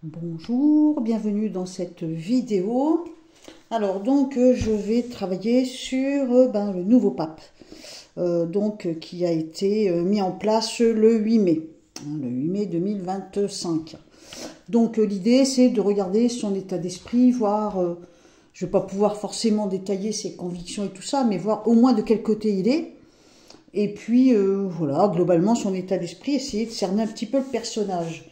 Bonjour, bienvenue dans cette vidéo. Alors donc je vais travailler sur le nouveau pape qui a été mis en place le 8 mai, le 8 mai 2025. Donc l'idée c'est de regarder son état d'esprit, voir, je ne vais pas pouvoir forcément détailler ses convictions et tout ça, mais voir au moins de quel côté il est. Et puis voilà, globalement son état d'esprit, essayer de cerner un petit peu le personnage.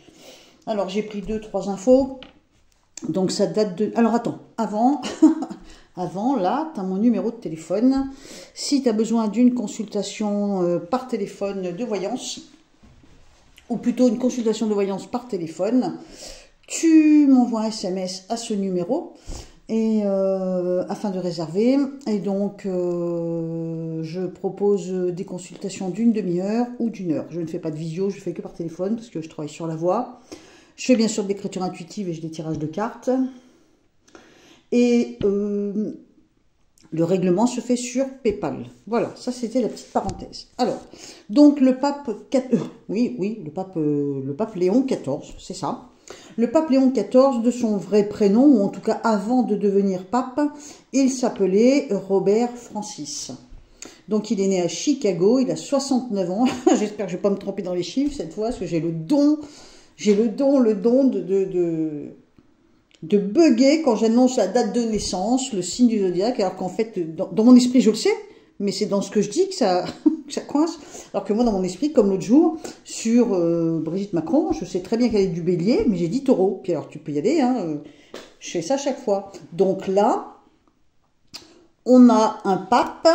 Alors, j'ai pris 2-3 infos. Donc, ça date de... Alors, attends. Avant, là, tu as mon numéro de téléphone. Si tu as besoin d'une consultation par téléphone de voyance, ou plutôt une consultation de voyance par téléphone, tu m'envoies un SMS à ce numéro et afin de réserver. Et donc, je propose des consultations d'une demi-heure ou d'une heure. Je ne fais pas de visio, je fais que par téléphone parce que je travaille sur la voix. Je fais bien sûr de l'écriture intuitive et j'ai des tirages de cartes. Et le règlement se fait sur PayPal. Voilà, ça c'était la petite parenthèse. Alors, donc le pape... le pape Léon XIV, c'est ça. Le pape Léon XIV, de son vrai prénom, ou en tout cas avant de devenir pape, il s'appelait Robert Francis. Donc il est né à Chicago, il a 69 ans. J'espère que je ne vais pas me tromper dans les chiffres cette fois, parce que j'ai le don de bugger quand j'annonce la date de naissance, le signe du zodiaque, alors qu'en fait, dans mon esprit, je le sais, mais c'est dans ce que je dis que ça, que ça coince. Alors que moi, dans mon esprit, comme l'autre jour, sur Brigitte Macron, je sais très bien qu'elle est du bélier, mais j'ai dit taureau. Puis alors, tu peux y aller, hein, je fais ça chaque fois. Donc là, on a un pape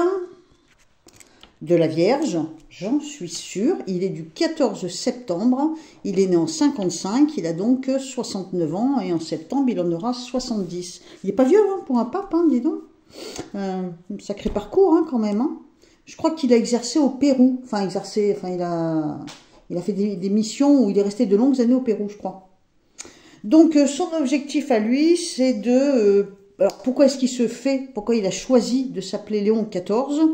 de la Vierge, j'en suis sûre. Il est du 14 septembre, il est né en 55, il a donc 69 ans, et en septembre, il en aura 70. Il n'est pas vieux hein, pour un pape, hein, dis donc. Sacré parcours hein, quand même. Hein. Je crois qu'il a exercé au Pérou, il a fait des missions où il est resté de longues années au Pérou, je crois. Donc son objectif à lui, c'est de... alors pourquoi est-ce qu'il se fait, pourquoi il a choisi de s'appeler Léon XIV?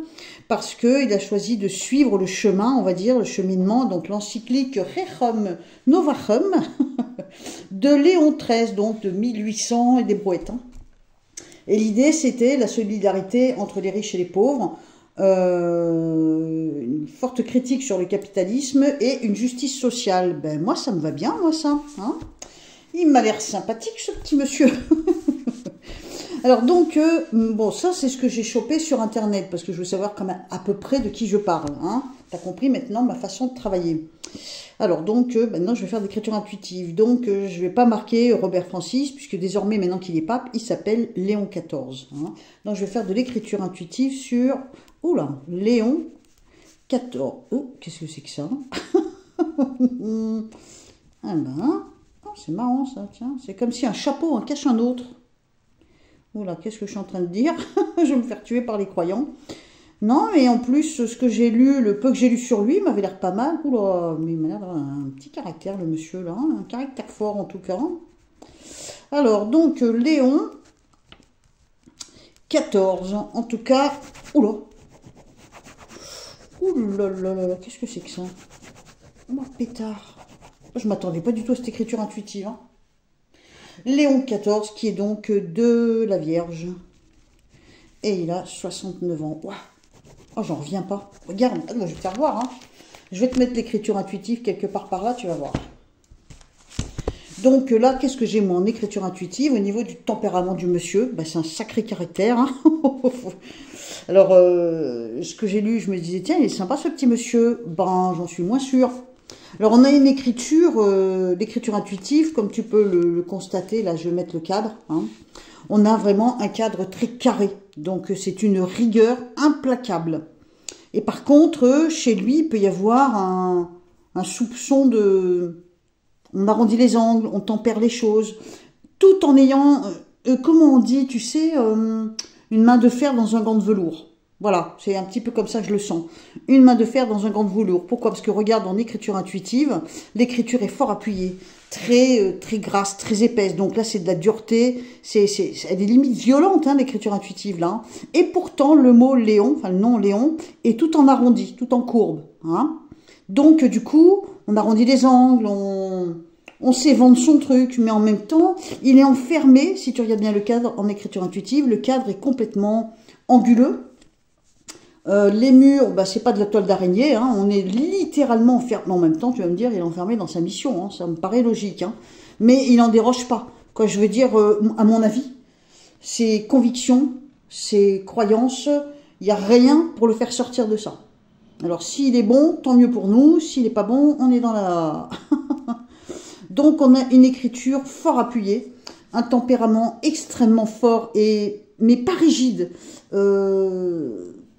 Parce qu'il a choisi de suivre le chemin, on va dire, le cheminement, donc l'encyclique Rerum Novarum de Léon XIII, donc de 1800 et des brouettes. Hein. Et l'idée, c'était la solidarité entre les riches et les pauvres, une forte critique sur le capitalisme et une justice sociale. Ben moi, ça me va bien, moi, ça. Hein. Il m'a l'air sympathique, ce petit monsieur. Alors donc, bon, ça c'est ce que j'ai chopé sur Internet, parce que je veux savoir quand même à peu près de qui je parle. Hein. Tu as compris maintenant ma façon de travailler. Alors donc, maintenant je vais faire de l'écriture intuitive. Donc, je ne vais pas marquer Robert Francis, puisque désormais, maintenant qu'il est pape, il s'appelle Léon XIV. Hein. Donc je vais faire de l'écriture intuitive sur, oula, Léon XIV. Oh, qu'est-ce que c'est que ça? Ah ben, oh, c'est marrant ça, tiens. C'est comme si un chapeau en cache un autre. Oula, qu'est-ce que je suis en train de dire? Je vais me faire tuer par les croyants. Non, et en plus, ce que j'ai lu, le peu que j'ai lu sur lui, m'avait l'air pas mal. Oula, mais il m'a l'air d'avoir un petit caractère, le monsieur, là. Un caractère fort, en tout cas. Alors, donc, Léon XIV. En tout cas, oula. Oula, qu'est-ce que c'est que ça? Oh, pétard. Je m'attendais pas du tout à cette écriture intuitive, hein. Léon XIV, qui est donc de la Vierge. Et il a 69 ans. Ouah. Oh, j'en reviens pas. Regarde, je vais te faire voir. Hein. Je vais te mettre l'écriture intuitive quelque part par là, tu vas voir. Donc là, qu'est-ce que j'ai moi en écriture intuitive? Au niveau du tempérament du monsieur, ben, c'est un sacré caractère. Hein. Alors, ce que j'ai lu, je me disais, tiens, il est sympa ce petit monsieur. Ben, j'en suis moins sûre. Alors, on a une écriture, l'écriture intuitive, comme tu peux le constater, là, je vais mettre le cadre. Hein. On a vraiment un cadre très carré, donc c'est une rigueur implacable. Et par contre, chez lui, il peut y avoir un soupçon de... On arrondit les angles, on tempère les choses, tout en ayant, comment on dit, tu sais, une main de fer dans un gant de velours. Voilà, c'est un petit peu comme ça que je le sens. Une main de fer dans un gant de velours. Pourquoi? Parce que regarde, en écriture intuitive, l'écriture est fort appuyée, très grasse, très épaisse. Donc là, c'est de la dureté, elle est limite violente, hein, l'écriture intuitive, là. Et pourtant, le mot Léon, enfin le nom Léon, est tout en arrondi, tout en courbe. Hein. Donc, du coup, on arrondit les angles, on sait vendre son truc, mais en même temps, il est enfermé, si tu regardes bien le cadre en écriture intuitive, le cadre est complètement anguleux. Les murs, bah, c'est pas de la toile d'araignée, hein, on est littéralement enfermé. En même temps, tu vas me dire, il est enfermé dans sa mission, hein, ça me paraît logique. Hein, mais il n'en déroge pas. Quoi, je veux dire, à mon avis, ses convictions, ses croyances, il n'y a rien pour le faire sortir de ça. Alors, s'il est bon, tant mieux pour nous. S'il n'est pas bon, on est dans la... Donc, on a une écriture fort appuyée, un tempérament extrêmement fort, mais pas rigide.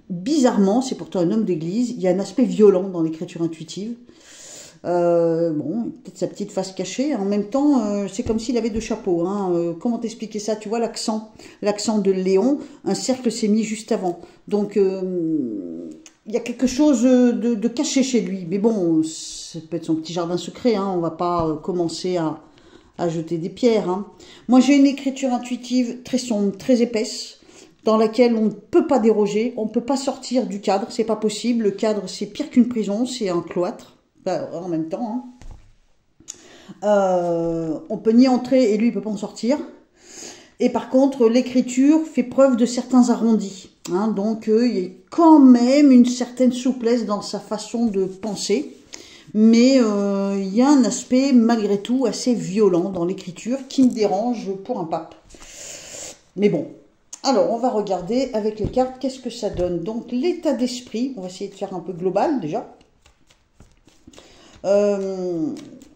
Bizarrement, c'est pourtant un homme d'église, il y a un aspect violent dans l'écriture intuitive. Bon, peut-être sa petite face cachée. En même temps, c'est comme s'il avait deux chapeaux. Hein. Comment t'expliquer ça? Tu vois l'accent de Léon, un cercle s'est mis juste avant. Donc, il y a quelque chose de caché chez lui. Mais bon, ça peut être son petit jardin secret. Hein. On va pas commencer à jeter des pierres. Hein. Moi, j'ai une écriture intuitive très sombre, très épaisse, dans laquelle on ne peut pas déroger, on ne peut pas sortir du cadre, c'est pas possible. Le cadre, c'est pire qu'une prison, c'est un cloître, en même temps. Hein. On peut n'y entrer et lui, il ne peut pas en sortir. Et par contre, l'écriture fait preuve de certains arrondis. Hein, donc, il y a quand même une certaine souplesse dans sa façon de penser. Mais il y a un aspect, malgré tout, assez violent dans l'écriture qui me dérange pour un pape. Mais bon. Alors, on va regarder avec les cartes, qu'est-ce que ça donne. Donc, l'état d'esprit, on va essayer de faire un peu global, déjà.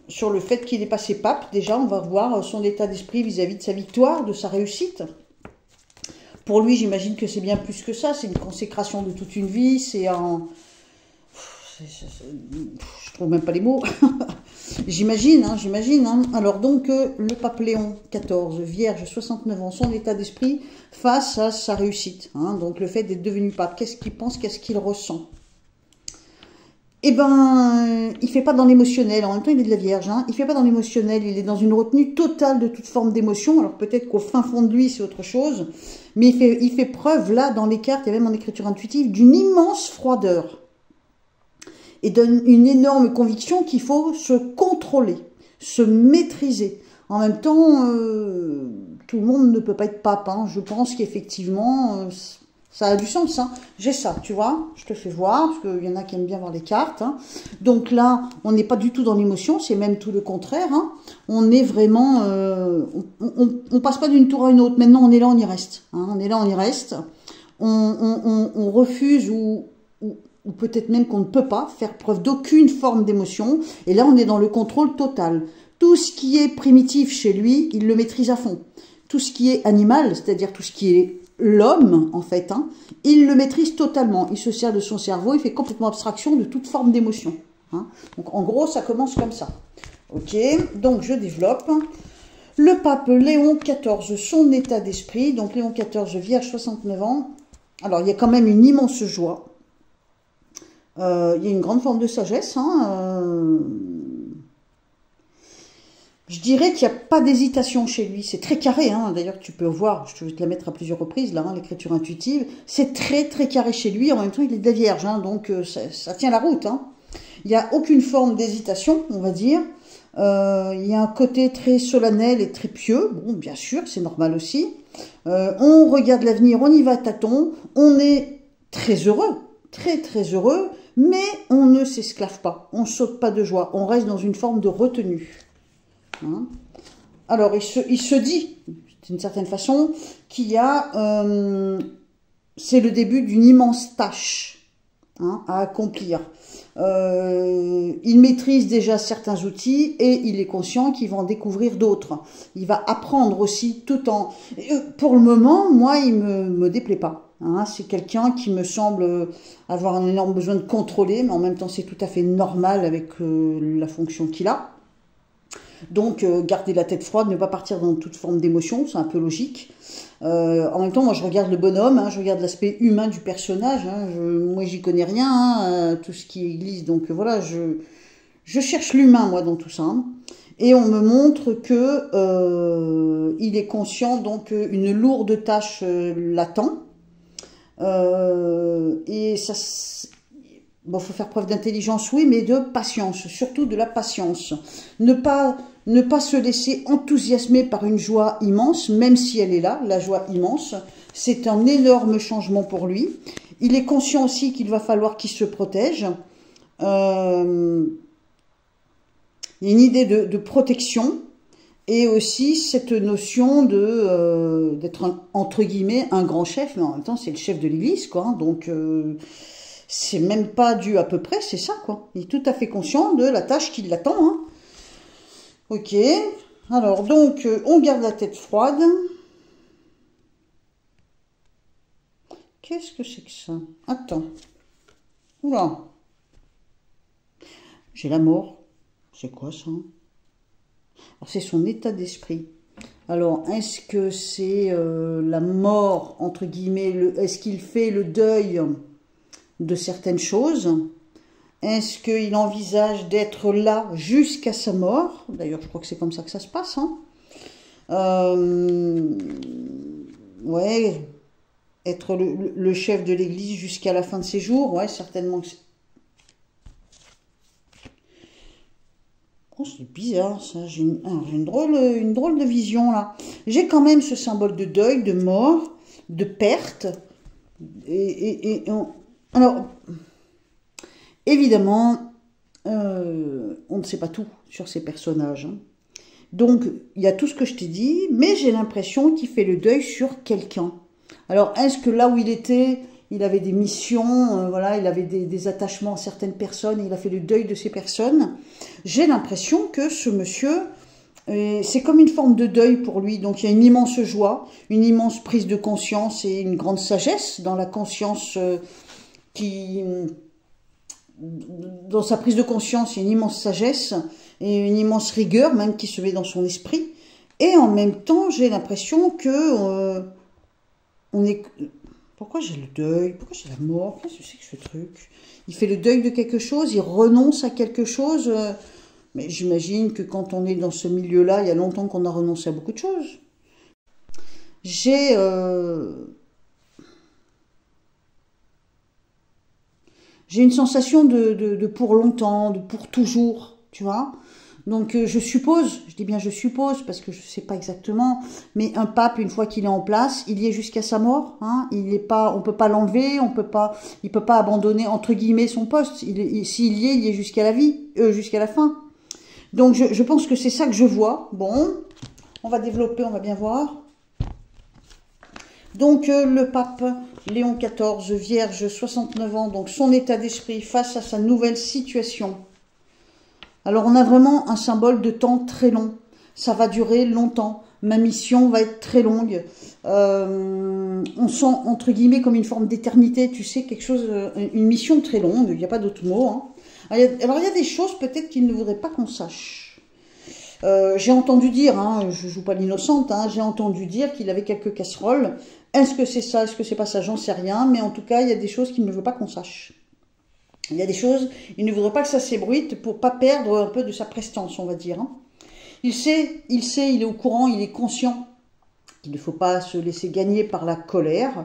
Sur le fait qu'il est passé pape, déjà, on va voir son état d'esprit vis-à-vis de sa victoire, de sa réussite. Pour lui, j'imagine que c'est bien plus que ça, c'est une consécration de toute une vie, c'est un... Je trouve même pas les mots. J'imagine. Hein. Alors donc, le pape Léon XIV, vierge, 69 ans, son état d'esprit face à sa réussite. Hein, donc le fait d'être devenu pape, qu'est-ce qu'il pense, qu'est-ce qu'il ressent? Eh ben, il fait pas dans l'émotionnel. En même temps, il est de la vierge. Hein, il fait pas dans l'émotionnel, il est dans une retenue totale de toute forme d'émotion. Alors peut-être qu'au fin fond de lui, c'est autre chose. Mais il fait preuve, là, dans les cartes, et même en écriture intuitive, d'une immense froideur. Et donne une énorme conviction qu'il faut se contrôler, se maîtriser. En même temps, tout le monde ne peut pas être pape. Hein. Je pense qu'effectivement, ça a du sens. Hein. J'ai ça, tu vois, je te fais voir, parce qu'il y en a qui aiment bien voir les cartes. Hein. Donc là, on n'est pas du tout dans l'émotion, c'est même tout le contraire. Hein. On est vraiment... on passe pas d'une tour à une autre. Maintenant, on est là, on y reste. Hein. On est là, on y reste. On refuse ou peut-être même qu'on ne peut pas faire preuve d'aucune forme d'émotion. Et là, on est dans le contrôle total. Tout ce qui est primitif chez lui, il le maîtrise à fond. Tout ce qui est animal, c'est-à-dire tout ce qui est l'homme, en fait, hein, il le maîtrise totalement. Il se sert de son cerveau, il fait complètement abstraction de toute forme d'émotion. Hein. Donc, en gros, ça commence comme ça. Ok, donc je développe. Le pape Léon XIV, son état d'esprit. Donc, Léon XIV, vierge, 69 ans. Alors, il y a quand même une immense joie. Il y a une grande forme de sagesse. Hein, je dirais qu'il n'y a pas d'hésitation chez lui. C'est très carré. Hein, d'ailleurs, tu peux voir, je vais te la mettre à plusieurs reprises, là, hein, l'écriture intuitive. C'est très, très carré chez lui. En même temps, il est de la vierge. Hein, donc, ça tient la route. Hein. Il n'y a aucune forme d'hésitation, on va dire. Il y a un côté très solennel et très pieux. Bon, bien sûr, c'est normal aussi. On regarde l'avenir, on y va à tâtons. On est très heureux. Très, très heureux. Mais on ne s'esclave pas, on ne saute pas de joie, on reste dans une forme de retenue. Hein. Alors, il se dit, d'une certaine façon, qu'il y a, c'est le début d'une immense tâche, hein, à accomplir. Il maîtrise déjà certains outils et il est conscient qu'il va en découvrir d'autres. Il va apprendre aussi tout en... Pour le moment, moi, il me déplaît pas. Hein, c'est quelqu'un qui me semble avoir un énorme besoin de contrôler, mais en même temps c'est tout à fait normal avec la fonction qu'il a. Donc garder la tête froide, ne pas partir dans toute forme d'émotion, c'est un peu logique. En même temps, moi je regarde le bonhomme, hein, je regarde l'aspect humain du personnage. Hein, moi j'y connais rien, hein, tout ce qui est église, donc voilà, je cherche l'humain moi dans tout ça. Hein. Et on me montre que il est conscient, donc une lourde tâche l'attend. Et ça, bon, faut faire preuve d'intelligence, oui, mais de patience, surtout de la patience. Ne pas ne pas se laisser enthousiasmer par une joie immense, même si elle est là, la joie immense. C'est un énorme changement pour lui. Il est conscient aussi qu'il va falloir qu'il se protège. Il y a une idée de protection et aussi cette notion d'être entre guillemets un grand chef, mais en même temps c'est le chef de l'église, quoi. Donc c'est même pas dû à peu près, c'est ça, quoi. Il est tout à fait conscient de la tâche qui l'attend, hein. Ok, alors donc on garde la tête froide. Qu'est-ce que c'est que ça? Attends. Oula. J'ai la mort. C'est quoi ça? Alors c'est son état d'esprit. Alors est-ce que c'est la mort, entre guillemets, est-ce qu'il fait le deuil de certaines choses? Est-ce qu'il envisage d'être là jusqu'à sa mort? D'ailleurs, je crois que c'est comme ça que ça se passe, hein. Ouais, être le chef de l'église jusqu'à la fin de ses jours, ouais, certainement que c'est... Oh, c'est bizarre, ça. J'ai une drôle de vision, là. J'ai quand même ce symbole de deuil, de mort, de perte. Alors... Évidemment, on ne sait pas tout sur ces personnages, hein. Donc, il y a tout ce que je t'ai dit, mais j'ai l'impression qu'il fait le deuil sur quelqu'un. Alors, est-ce que là où il était, il avait des missions, voilà, il avait des attachements à certaines personnes, et il a fait le deuil de ces personnes? J'ai l'impression que ce monsieur, c'est comme une forme de deuil pour lui. Donc, il y a une immense joie, une immense prise de conscience et une grande sagesse dans la conscience dans sa prise de conscience, il y a une immense sagesse et une immense rigueur même qui se met dans son esprit. Et en même temps, j'ai l'impression que on est... Pourquoi j'ai le deuil? Pourquoi j'ai la mort? Qu'est-ce que c'est que ce truc? Il fait le deuil de quelque chose, il renonce à quelque chose. Mais j'imagine que quand on est dans ce milieu-là, il y a longtemps qu'on a renoncé à beaucoup de choses. J'ai... J'ai une sensation de pour longtemps, de pour toujours, tu vois. Donc je suppose, je dis bien je suppose, parce que je ne sais pas exactement, mais un pape, une fois qu'il est en place, il y est jusqu'à sa mort, hein. Il est pas, on peut pas l'enlever, il peut pas abandonner, entre guillemets, son poste. S'il y est, il y est jusqu'à la vie, jusqu'à la fin. Donc je pense que c'est ça que je vois. Bon, on va développer, on va bien voir. Donc le pape Léon XIV, vierge, 69 ans, donc son état d'esprit face à sa nouvelle situation. Alors on a vraiment un symbole de temps très long, ça va durer longtemps, ma mission va être très longue. On sent entre guillemets comme une forme d'éternité, tu sais, quelque chose, une mission très longue, il n'y a pas d'autre mot, hein. Alors il y a des choses peut-être qu'il ne voudrait pas qu'on sache. J'ai entendu dire, hein, je joue pas l'innocente, hein, j'ai entendu dire qu'il avait quelques casseroles. Est-ce que c'est ça, est-ce que c'est pas ça, j'en sais rien, mais en tout cas, il y a des choses qu'il ne veut pas qu'on sache. Il y a des choses, il ne voudrait pas que ça s'ébruite pour pas perdre un peu de sa prestance, on va dire, hein. Il sait, il est au courant, il est conscient qu'il ne faut pas se laisser gagner par la colère.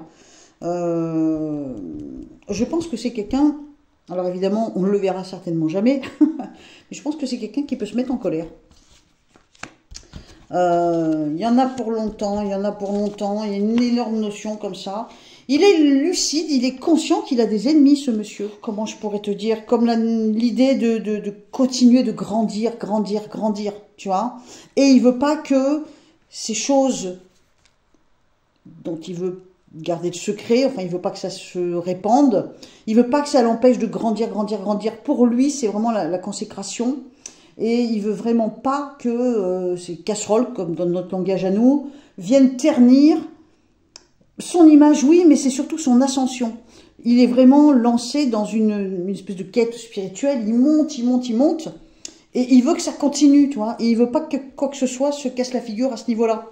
Je pense que c'est quelqu'un, alors évidemment, on ne le verra certainement jamais, mais je pense que c'est quelqu'un qui peut se mettre en colère. Il y en a pour longtemps, il y en a pour longtemps, il y a une énorme notion comme ça. Il est lucide, il est conscient qu'il a des ennemis, ce monsieur. Comment je pourrais te dire? Comme l'idée de continuer de grandir, tu vois. Et il veut pas que ces choses dont il veut garder le secret, enfin il veut pas que ça se répande, il veut pas que ça l'empêche de grandir. Pour lui, c'est vraiment la consécration. Et il veut vraiment pas que ces casseroles, comme dans notre langage à nous, viennent ternir son image, oui, mais c'est surtout son ascension. Il est vraiment lancé dans une espèce de quête spirituelle, il monte, et il veut que ça continue, tu vois, et il veut pas que quoi que ce soit se casse la figure à ce niveau-là.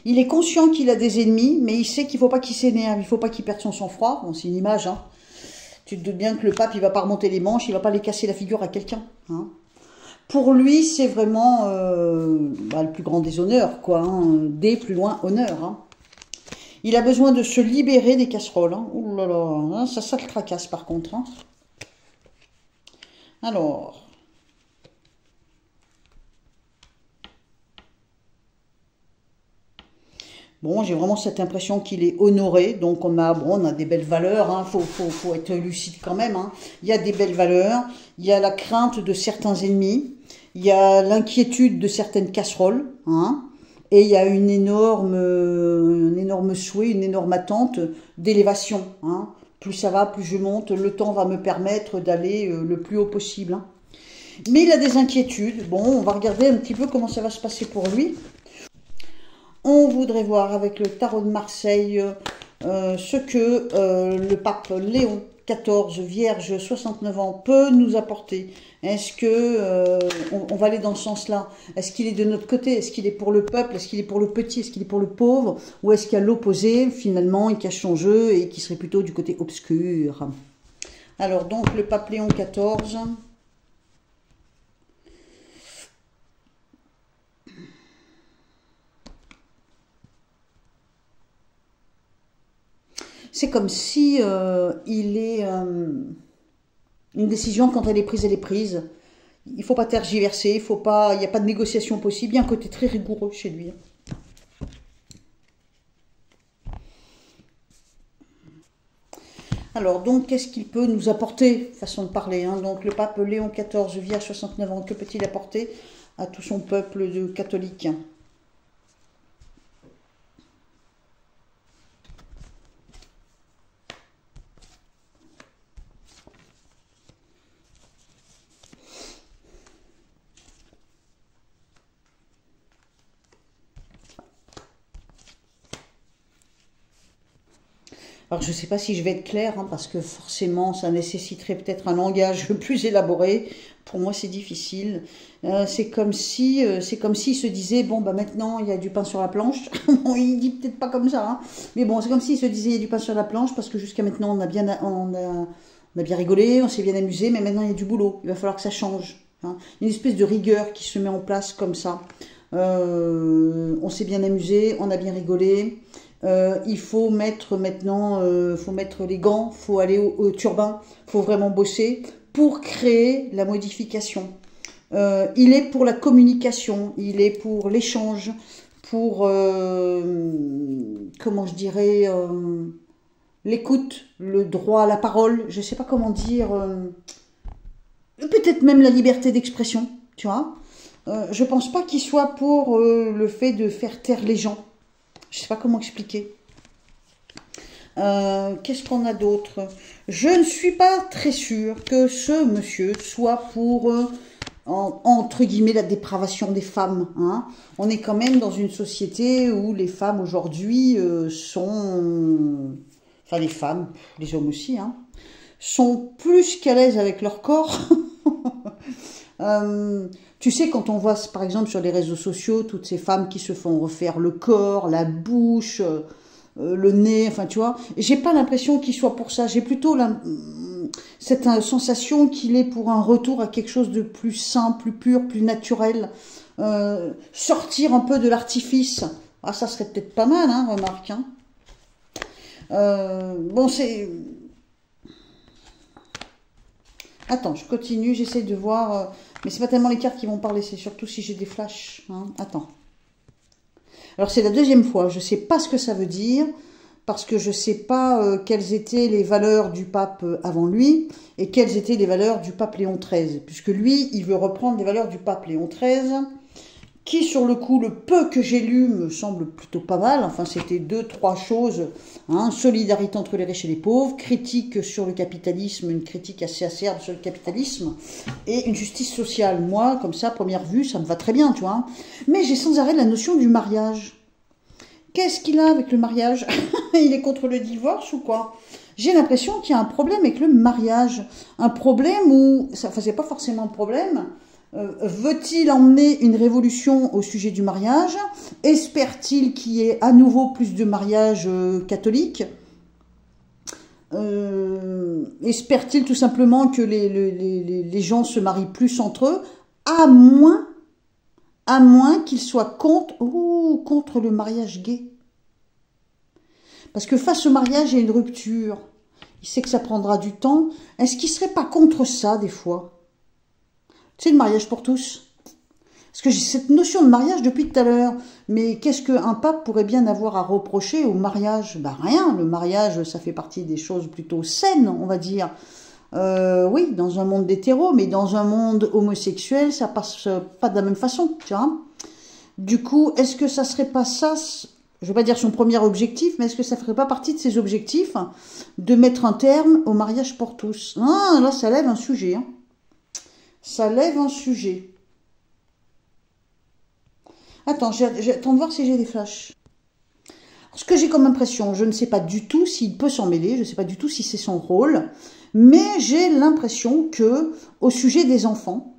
Il est conscient qu'il a des ennemis, mais il sait qu'il faut pas qu'il s'énerve, il faut pas qu'il perde son sang-froid. Bon, c'est une image, hein. Tu te doutes bien que le pape, il va pas remonter les manches, il va pas les casser la figure à quelqu'un, hein. Pour lui, c'est vraiment le plus grand des honneurs, quoi, hein. Des plus loin honneur, hein. Il a besoin de se libérer des casseroles, hein. Ouh là là, hein, ça le tracasse par contre, hein. Alors, Bon, j'ai vraiment cette impression qu'il est honoré, donc on a des belles valeurs, hein, faut être lucide quand même, hein. Il y a des belles valeurs, il y a la crainte de certains ennemis, il y a l'inquiétude de certaines casseroles, hein, et il y a un énorme souhait, une énorme attente d'élévation, hein. Plus ça va, plus je monte, le temps va me permettre d'aller le plus haut possible, hein. Mais il a des inquiétudes, bon, on va regarder un petit peu comment ça va se passer pour lui. On voudrait voir avec le tarot de Marseille ce que le pape Léon XIV, Vierge, 69 ans, peut nous apporter. Est-ce que on va aller dans ce sens-là? Est-ce qu'il est de notre côté? Est-ce qu'il est pour le peuple? Est-ce qu'il est pour le petit? Est-ce qu'il est pour le pauvre? Ou est-ce qu'il y a l'opposé, finalement, il cache son jeu et qui serait plutôt du côté obscur? Alors, donc, le pape Léon XIV... C'est comme si il est une décision, quand elle est prise, elle est prise. Il ne faut pas tergiverser, il n'y a pas de négociation possible. Il y a un côté très rigoureux chez lui. Alors, donc, qu'est-ce qu'il peut nous apporter, façon de parler, hein. Donc, le pape Léon XIV, Vierge, 69 ans, que peut-il apporter à tout son peuple de catholiques? Alors, je ne sais pas si je vais être claire, hein, parce que forcément, ça nécessiterait peut-être un langage plus élaboré. Pour moi, c'est difficile. C'est comme si il se disait, bon, bah maintenant, il y a du pain sur la planche. Bon, il dit peut-être pas comme ça, hein. Mais bon, c'est comme s'il se disait, il y a du pain sur la planche, parce que jusqu'à maintenant, on a bien rigolé, on s'est bien amusé, mais maintenant, il y a du boulot. Il va falloir que ça change, hein. Une espèce de rigueur qui se met en place comme ça. On s'est bien amusé, on a bien rigolé. Il faut mettre maintenant, faut mettre les gants, faut aller au turbin, faut vraiment bosser pour créer la modification. Il est pour la communication, il est pour l'échange, pour, comment je dirais, l'écoute, le droit à la parole, je ne sais pas comment dire, peut-être même la liberté d'expression, tu vois. Je pense pas qu'il soit pour le fait de faire taire les gens. Je sais pas comment expliquer. Qu'est-ce qu'on a d'autre? Je ne suis pas très sûre que ce monsieur soit pour, entre guillemets, la dépravation des femmes, hein. On est quand même dans une société où les femmes aujourd'hui sont... Enfin, les femmes, les hommes aussi, hein, sont plus qu'à l'aise avec leur corps. Tu sais, quand on voit, par exemple, sur les réseaux sociaux, toutes ces femmes qui se font refaire le corps, la bouche, le nez, enfin, tu vois, j'ai pas l'impression qu'il soit pour ça. J'ai plutôt cette sensation qu'il est pour un retour à quelque chose de plus sain, plus pur, plus naturel. Sortir un peu de l'artifice. Ah, ça serait peut-être pas mal, hein, remarque, hein. Bon, c'est... Attends, je continue, j'essaie de voir... mais c'est pas tellement les cartes qui vont parler, c'est surtout si j'ai des flashs, hein. Attends. Alors, c'est la deuxième fois. Je sais pas ce que ça veut dire, parce que je sais pas quelles étaient les valeurs du pape avant lui, et quelles étaient les valeurs du pape Léon XIII. Puisque lui, il veut reprendre les valeurs du pape Léon XIII, qui, sur le coup, le peu que j'ai lu, me semble plutôt pas mal. Enfin, c'était 2-3 choses, hein. Solidarité entre les riches et les pauvres, critique sur le capitalisme, une critique assez acerbe sur le capitalisme, et une justice sociale. Moi, comme ça, première vue, ça me va très bien, tu vois. Mais j'ai sans arrêt la notion du mariage. Qu'est-ce qu'il a avec le mariage? Il est contre le divorce ou quoi? J'ai l'impression qu'il y a un problème avec le mariage. Un problème où... Enfin, c'est pas forcément un problème... veut-il emmener une révolution au sujet du mariage? Espère-t-il qu'il y ait à nouveau plus de mariages catholiques? Espère-t-il tout simplement que les gens se marient plus entre eux? À moins qu'ils soient contre le mariage gay. Parce que face au mariage, il y a une rupture. Il sait que ça prendra du temps. Est-ce qu'il ne serait pas contre ça, des fois? Tu sais, le mariage pour tous. Parce que j'ai cette notion de mariage depuis tout à l'heure. Mais qu'est-ce qu'un pape pourrait bien avoir à reprocher au mariage? Ben rien, le mariage, ça fait partie des choses plutôt saines, on va dire. Oui, dans un monde d'hétéros, mais dans un monde homosexuel, ça passe pas de la même façon, tu vois. Du coup, est-ce que ça serait pas ça, je vais pas dire son premier objectif, mais est-ce que ça ferait pas partie de ses objectifs de mettre un terme au mariage pour tous? Ah, là, ça lève un sujet, hein. Ça lève un sujet. Attends, j'attends de voir si j'ai des flashs. Ce que j'ai comme impression, je ne sais pas du tout s'il peut s'en mêler, je ne sais pas du tout si c'est son rôle, mais j'ai l'impression que, au sujet des enfants,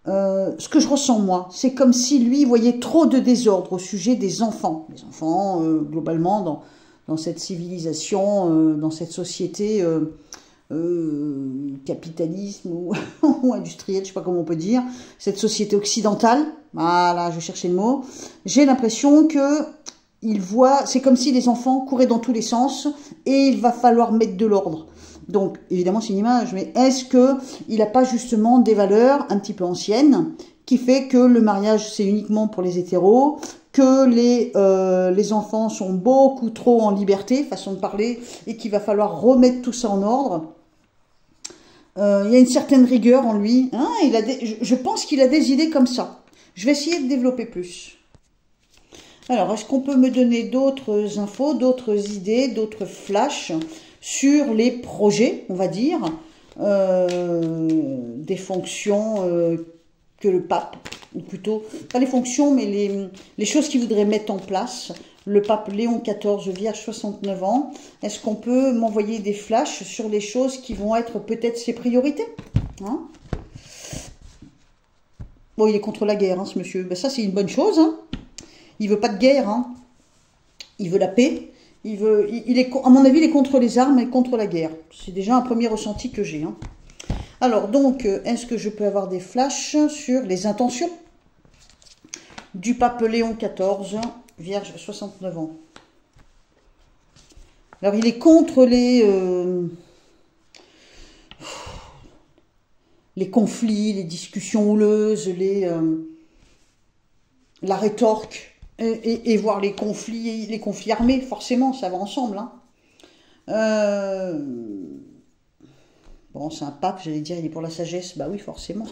ce que je ressens moi, c'est comme si lui voyait trop de désordre au sujet des enfants. Les enfants, globalement, dans cette civilisation, dans cette société capitalisme ou industriel, je sais pas comment on peut dire, cette société occidentale, voilà, je cherchais le mot, j'ai l'impression que il voit, c'est comme si les enfants couraient dans tous les sens et il va falloir mettre de l'ordre. Donc, évidemment, c'est une image, mais est-ce qu'il n'a pas justement des valeurs un petit peu anciennes qui fait que le mariage, c'est uniquement pour les hétéros, que les enfants sont beaucoup trop en liberté, façon de parler, et qu'il va falloir remettre tout ça en ordre? Il y a une certaine rigueur en lui. Hein, je pense qu'il a des idées comme ça. Je vais essayer de développer plus. Alors, est-ce qu'on peut me donner d'autres infos, d'autres idées, d'autres flashs sur les projets, on va dire, des fonctions que le pape, ou plutôt, pas les fonctions, mais les choses qu'il voudrait mettre en place? Le pape Léon XIV, vierge, 69 ans. Est-ce qu'on peut m'envoyer des flashs sur les choses qui vont être peut-être ses priorités, hein? Bon, il est contre la guerre, hein, ce monsieur. Ben, ça, c'est une bonne chose, hein. Il veut pas de guerre, hein. Il veut la paix. À mon avis, il est contre les armes et contre la guerre. C'est déjà un premier ressenti que j'ai, hein. Alors, donc, est-ce que je peux avoir des flashs sur les intentions du pape Léon XIV, vierge, 69 ans? Alors, il est contre les conflits, les discussions houleuses, la rétorque, et voir les conflits armés, forcément, ça va ensemble, hein. Bon, c'est un pape, j'allais dire, il est pour la sagesse, bah oui, forcément.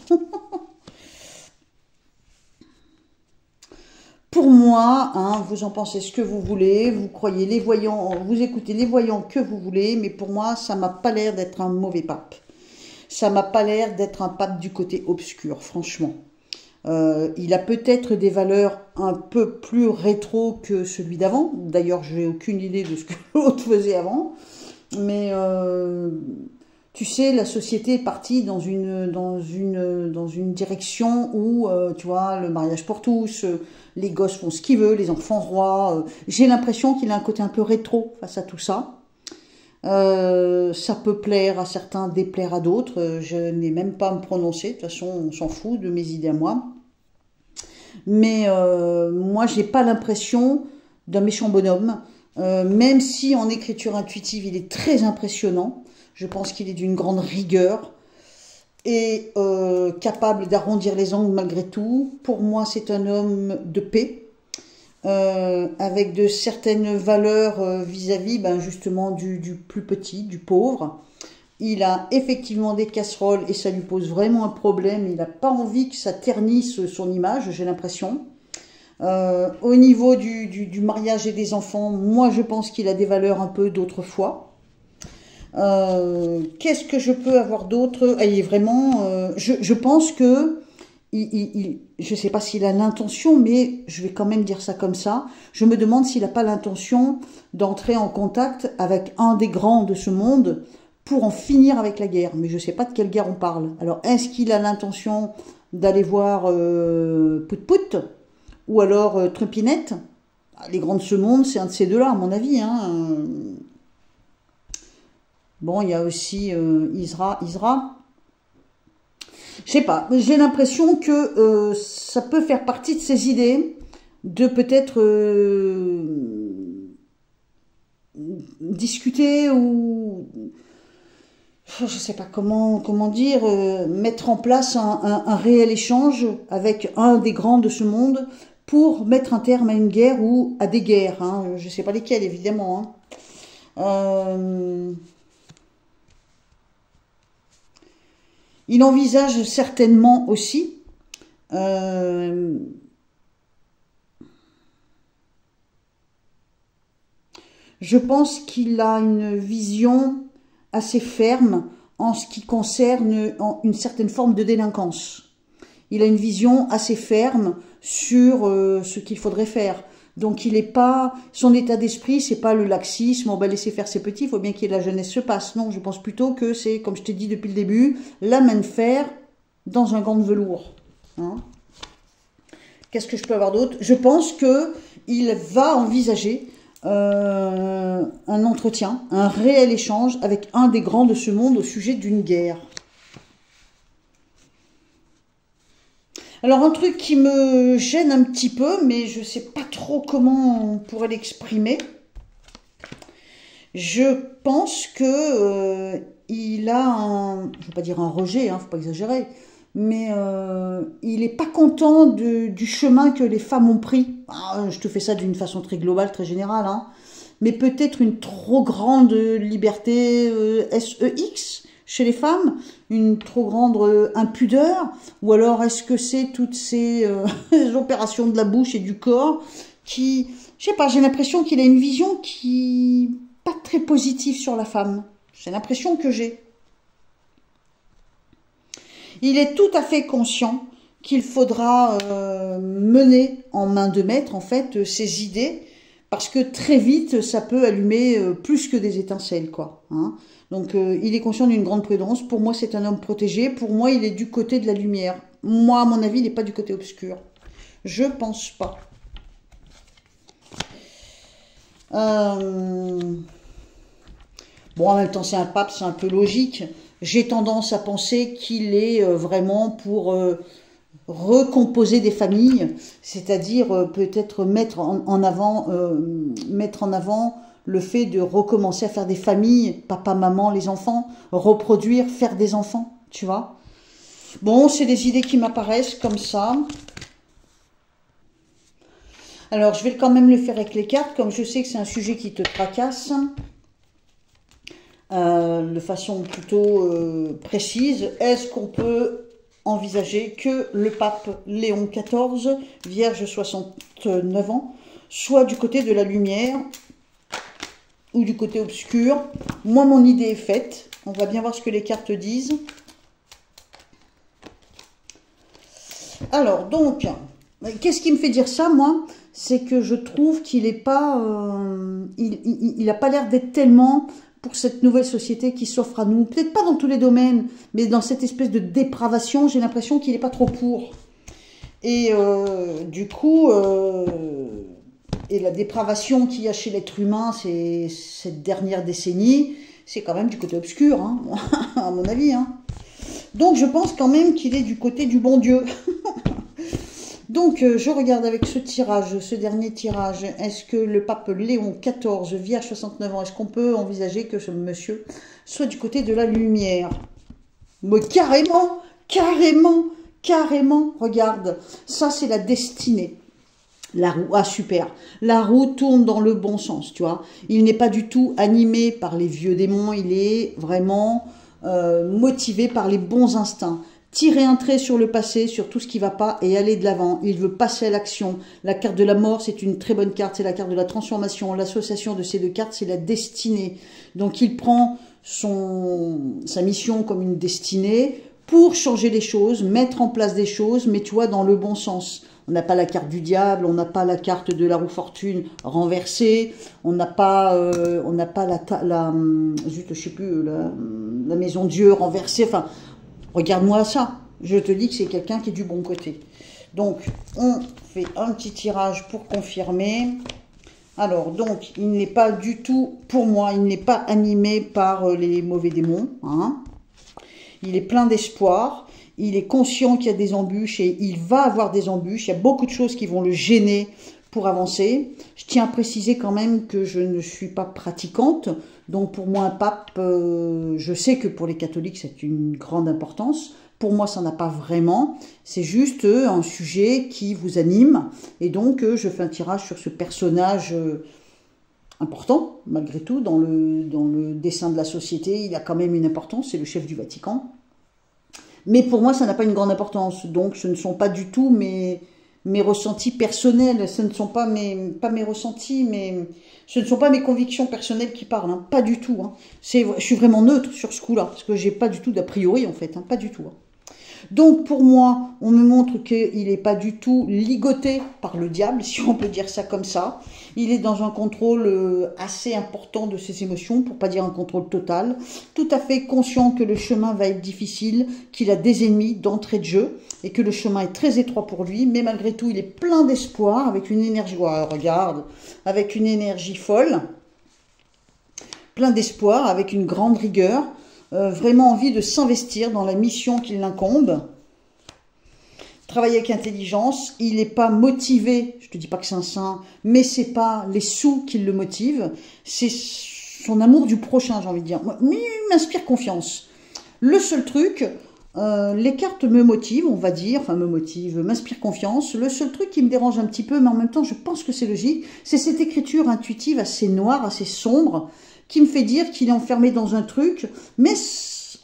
Pour moi, hein, vous en pensez ce que vous voulez, vous croyez les voyants, vous écoutez les voyants que vous voulez, mais pour moi, ça m'a pas l'air d'être un mauvais pape. Ça m'a pas l'air d'être un pape du côté obscur, franchement. Il a peut-être des valeurs un peu plus rétro que celui d'avant. D'ailleurs, je n'ai aucune idée de ce que l'autre faisait avant. Mais tu sais, la société est partie dans une direction où, tu vois, le mariage pour tous, les gosses font ce qu'ils veulent, les enfants rois. J'ai l'impression qu'il a un côté un peu rétro face à tout ça. Ça peut plaire à certains, déplaire à d'autres. Je n'ai même pas à me prononcer. De toute façon, on s'en fout de mes idées à moi. Mais moi, j'ai pas l'impression d'un méchant bonhomme. Même si en écriture intuitive, il est très impressionnant. Je pense qu'il est d'une grande rigueur et capable d'arrondir les angles malgré tout. Pour moi, c'est un homme de paix. Avec de certaines valeurs vis-à-vis justement du plus petit, du pauvre. Il a effectivement des casseroles et ça lui pose vraiment un problème. Il n'a pas envie que ça ternisse son image, j'ai l'impression. Au niveau du mariage et des enfants, moi je pense qu'il a des valeurs un peu d'autrefois. Qu'est-ce que je peux avoir d'autre? Il est vraiment... je pense que... je ne sais pas s'il a l'intention, mais je vais quand même dire ça comme ça. Je me demande s'il n'a pas l'intention d'entrer en contact avec un des grands de ce monde pour en finir avec la guerre. Mais je ne sais pas de quelle guerre on parle. Alors, est-ce qu'il a l'intention d'aller voir Pout-Pout ou alors Trumpinette? Les grands de ce monde, c'est un de ces deux-là, à mon avis, hein. Bon, il y a aussi Isra. Je sais pas, j'ai l'impression que ça peut faire partie de ses idées de peut-être discuter ou je sais pas comment dire, mettre en place un réel échange avec un des grands de ce monde pour mettre un terme à une guerre ou à des guerres. Hein. Je sais pas lesquelles, évidemment. Hein. Il envisage certainement aussi je pense qu'il a une vision assez ferme en ce qui concerne une certaine forme de délinquance. Il a une vision assez ferme sur ce qu'il faudrait faire. Donc il est pas, son état d'esprit, c'est pas le laxisme, on va laisser faire ses petits, il faut bien que la jeunesse se passe. Non, je pense plutôt que c'est, comme je t'ai dit depuis le début, la main de fer dans un gant de velours. Hein. Qu'est-ce que je peux avoir d'autre? Je pense que il va envisager un entretien, un réel échange avec un des grands de ce monde au sujet d'une guerre. Alors un truc qui me gêne un petit peu, mais je ne sais pas trop comment on pourrait l'exprimer. Je pense que il a un, je ne veux pas dire un rejet, hein, faut pas exagérer, mais il n'est pas content du chemin que les femmes ont pris. Ah, je te fais ça d'une façon très globale, très générale, hein. Mais peut-être une trop grande liberté sex chez les femmes, une trop grande impudeur, ou alors est-ce que c'est toutes ces opérations de la bouche et du corps qui, je sais pas, j'ai l'impression qu'il a une vision qui pas très positive sur la femme. C'est l'impression que j'ai. Il est tout à fait conscient qu'il faudra mener en main de maître, en fait, ses idées, parce que très vite, ça peut allumer plus que des étincelles, quoi. Hein. Donc, il est conscient d'une grande prudence. Pour moi, c'est un homme protégé. Pour moi, il est du côté de la lumière. Moi, à mon avis, il n'est pas du côté obscur. Je pense pas. Bon, en même temps, c'est un pape, c'est un peu logique. J'ai tendance à penser qu'il est vraiment pour recomposer des familles, c'est-à-dire peut-être mettre en avant le fait de recommencer à faire des familles, papa, maman, les enfants, reproduire, faire des enfants, tu vois. Bon, c'est des idées qui m'apparaissent comme ça. Alors, je vais quand même le faire avec les cartes, comme je sais que c'est un sujet qui te tracasse. De façon plutôt précise, est-ce qu'on peut envisager que le pape Léon XIV, vierge 69 ans, soit du côté de la lumière ou du côté obscur? Moi, mon idée est faite. On va bien voir ce que les cartes disent. Alors, donc, qu'est-ce qui me fait dire ça, moi? C'est que je trouve qu'il n'est pas... il n'a pas l'air d'être tellement... pour cette nouvelle société qui s'offre à nous, peut-être pas dans tous les domaines, mais dans cette espèce de dépravation, j'ai l'impression qu'il n'est pas trop pour. Et du coup, et la dépravation qu'il y a chez l'être humain, c'est cette dernière décennie, c'est quand même du côté obscur, hein, à mon avis. Hein. Donc je pense quand même qu'il est du côté du bon Dieu. Donc, je regarde avec ce tirage, ce dernier tirage, est-ce que le pape Léon XIV, vierge 69 ans, est-ce qu'on peut envisager que ce monsieur soit du côté de la lumière? Mais carrément, carrément, carrément, regarde, ça c'est la destinée. La roue, ah super, la roue tourne dans le bon sens, tu vois. Il n'est pas du tout animé par les vieux démons, il est vraiment motivé par les bons instincts. Tirer un trait sur le passé, sur tout ce qui ne va pas et aller de l'avant. Il veut passer à l'action. La carte de la mort, c'est une très bonne carte. C'est la carte de la transformation. L'association de ces deux cartes, c'est la destinée. Donc, il prend sa mission comme une destinée pour changer les choses, mettre en place des choses, mais tu vois, dans le bon sens. On n'a pas la carte du diable, on n'a pas la carte de la roue fortune renversée, on n'a pas juste, je sais plus, la maison Dieu renversée, enfin... Regarde-moi ça, je te dis que c'est quelqu'un qui est du bon côté. Donc, on fait un petit tirage pour confirmer. Alors, donc, il n'est pas du tout, pour moi, il n'est pas animé par les mauvais démons. Hein. Il est plein d'espoir. Il est conscient qu'il y a des embûches et il va avoir des embûches. Il y a beaucoup de choses qui vont le gêner pour avancer. Je tiens à préciser quand même que je ne suis pas pratiquante. Donc pour moi, un pape, je sais que pour les catholiques, c'est une grande importance. Pour moi, ça n'a pas vraiment. C'est juste un sujet qui vous anime. Et donc, je fais un tirage sur ce personnage important, malgré tout, dans le dessin de la société. Il a quand même une importance, c'est le chef du Vatican. Mais pour moi, ça n'a pas une grande importance. Donc, ce ne sont pas du tout mes ressentis personnels. Ce ne sont pas mes ressentis, mais ce ne sont pas mes convictions personnelles qui parlent. Hein. Pas du tout. Hein. Je suis vraiment neutre sur ce coup-là. Parce que j'ai pas du tout d'a priori, en fait. Hein. Pas du tout. Hein. Donc, pour moi, on me montre qu'il n'est pas du tout ligoté par le diable, si on peut dire ça comme ça. Il est dans un contrôle assez important de ses émotions, pour pas dire un contrôle total. Tout à fait conscient que le chemin va être difficile, qu'il a des ennemis d'entrée de jeu, et que le chemin est très étroit pour lui. Mais malgré tout, il est plein d'espoir, avec une énergie, oh, regarde, avec une énergie folle, plein d'espoir, avec une grande rigueur. Vraiment envie de s'investir dans la mission qui l'incombe. Travailler avec intelligence. Il n'est pas motivé, je ne te dis pas que c'est un saint, mais ce n'est pas les sous qui le motivent. C'est son amour du prochain, j'ai envie de dire. Mais il m'inspire confiance. Le seul truc, les cartes me motivent, on va dire, enfin me motivent, m'inspirent confiance. Le seul truc qui me dérange un petit peu, mais en même temps je pense que c'est logique, c'est cette écriture intuitive assez noire, assez sombre, qui me fait dire qu'il est enfermé dans un truc, mais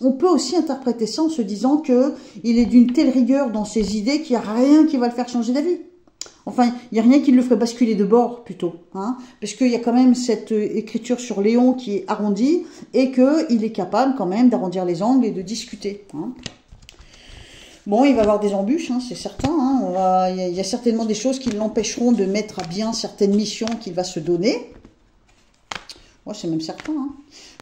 on peut aussi interpréter ça en se disant qu'il est d'une telle rigueur dans ses idées qu'il n'y a rien qui va le faire changer d'avis. Enfin, il n'y a rien qui le ferait basculer de bord, plutôt. Hein, parce qu'il y a quand même cette écriture sur Léon qui est arrondie, et qu'il est capable quand même d'arrondir les angles et de discuter. Hein. Bon, il va avoir des embûches, hein, c'est certain. Hein, il y a certainement des choses qui l'empêcheront de mettre à bien certaines missions qu'il va se donner. Moi, c'est même certain. Hein.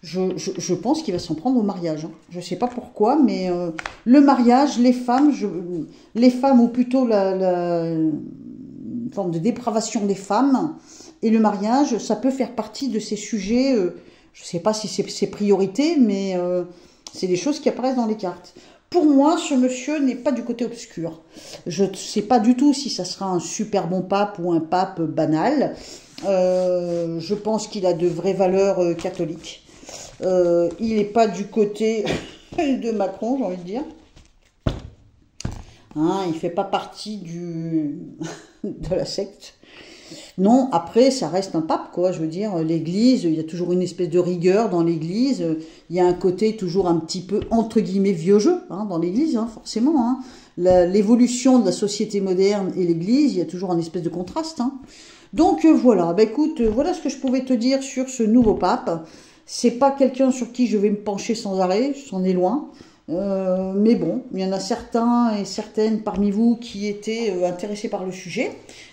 Je pense qu'il va s'en prendre au mariage. Hein. Je ne sais pas pourquoi, mais le mariage, les femmes, ou plutôt une forme de dépravation des femmes, et le mariage, ça peut faire partie de ces sujets, je ne sais pas si c'est ses priorités, mais c'est des choses qui apparaissent dans les cartes. Pour moi, ce monsieur n'est pas du côté obscur. Je ne sais pas du tout si ça sera un super bon pape ou un pape banal. Je pense qu'il a de vraies valeurs catholiques. Il n'est pas du côté de Macron, j'ai envie de dire. Hein, il ne fait pas partie de la secte. Non, après, ça reste un pape, quoi. Je veux dire, l'Église, il y a toujours une espèce de rigueur dans l'Église. Il y a un côté toujours un petit peu, entre guillemets, vieux jeu, hein, dans l'Église, hein, forcément. Hein. L'évolution de la société moderne et l'Église, il y a toujours un espèce de contraste. Hein. Donc, voilà. Bah, écoute, voilà ce que je pouvais te dire sur ce nouveau pape. C'est pas quelqu'un sur qui je vais me pencher sans arrêt, j'en ai loin. Mais bon, il y en a certains et certaines parmi vous qui étaient intéressés par le sujet.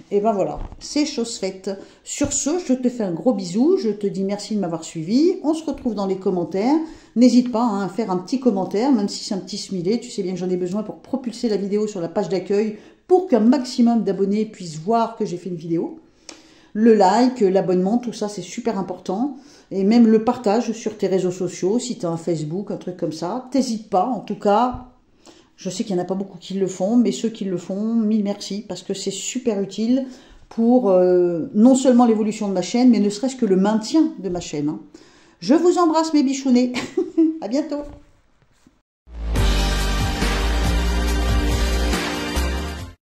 Et ben voilà, c'est chose faite. Sur ce, je te fais un gros bisou, je te dis merci de m'avoir suivi. On se retrouve dans les commentaires. N'hésite pas hein, à faire un petit commentaire, même si c'est un petit smiley. Tu sais bien que j'en ai besoin pour propulser la vidéo sur la page d'accueil pour qu'un maximum d'abonnés puissent voir que j'ai fait une vidéo. Le like, l'abonnement, tout ça, c'est super important. Et même le partage sur tes réseaux sociaux, si tu as un Facebook, un truc comme ça. T'hésites pas, en tout cas, je sais qu'il n'y en a pas beaucoup qui le font, mais ceux qui le font, mille merci, parce que c'est super utile pour non seulement l'évolution de ma chaîne, mais ne serait-ce que le maintien de ma chaîne. Hein. Je vous embrasse mes bichounets, à bientôt.